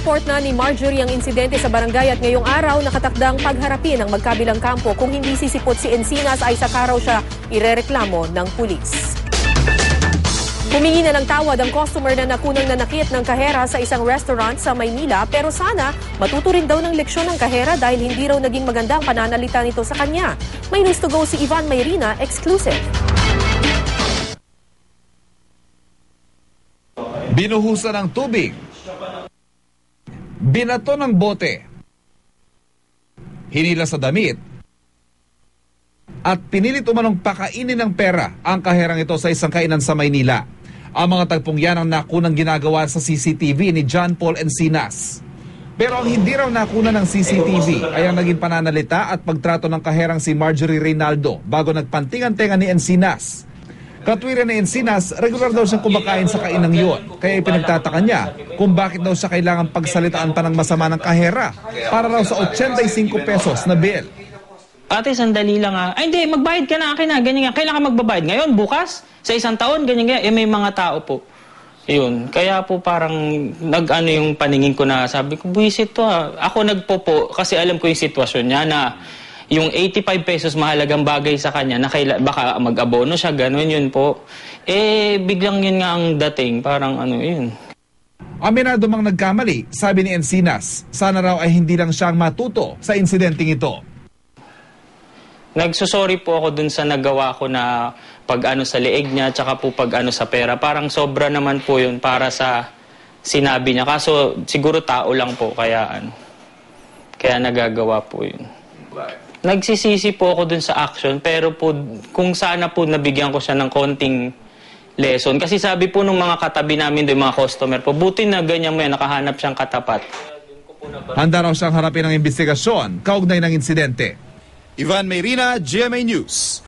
Nireport na ni Marjorie ang insidente sa barangay at ngayong araw nakatakdang pagharapin ang magkabilang kampo. Kung hindi sisipot si Encinas ay saka raw siya irereklamo ng pulis. Humingi na ng tawad ang customer na nakunang nanakit ng kahera sa isang restaurant sa Maynila pero sana matuto rin daw ng leksyon ng kahera dahil hindi raw naging maganda ang pananalita nito sa kanya. May news to go si Ivan Mayrina, exclusive. Binuhusan ng tubig, binato ng bote, hinila sa damit, at pinilit umanong pakainin ng pera ang kaherang ito sa isang kainan sa Maynila. Ang mga tagpong yan ang nakunang ginagawa sa CCTV ni John Paul Encinas. Pero ang hindi raw nakuna ng CCTV ay ang naging pananalita at pagtrato ng kaherang si Marjorie Reynaldo bago nagpantingan-tenga ni Encinas. Katwiran ni Encinas, regular daw siyang kumakain sa kainang yun. Kaya ipinagtataka niya kung bakit daw siya kailangan pagsalitaan pa ng masama ng kahera para raw sa 85 pesos na bill. Ate, sandali lang ha. Ay, hindi, magbayad ka na akin ha. Ganyan nga. Kailan ka magbabayad? Ngayon? Bukas? Sa isang taon? Ganyan nga. May mga tao po. Yun. Kaya po parang nag-ano yung paningin ko na sabi ko, buwisit to ha. Ako nagpopo kasi alam ko yung sitwasyon niya na yung 85 pesos mahalagang bagay sa kanya na baka mag-abono siya, ganun yun po. Biglang yun nga ang dating. Parang ano yun. Aminado mang nagkamali, sabi ni Encinas. Sana raw ay hindi lang siyang matuto sa insidenteng ito. Nagsusorry po ako dun sa nagawa ko na pag-ano sa leeg niya tsaka po pag-ano sa pera. Parang sobra naman po yun para sa sinabi niya. Kaso siguro tao lang po kaya nagagawa po yun. Nagsisisi po ako dun sa action pero po kung sana po nabigyan ko siya ng konting lesson. Kasi sabi po ng mga katabi namin doon, mga customer po, buti na ganyan mo yan, nakahanap siyang katapat. Handa raw siyang harapin ng investigasyon kaugnay ng insidente. Ivan Mayrina, GMA News.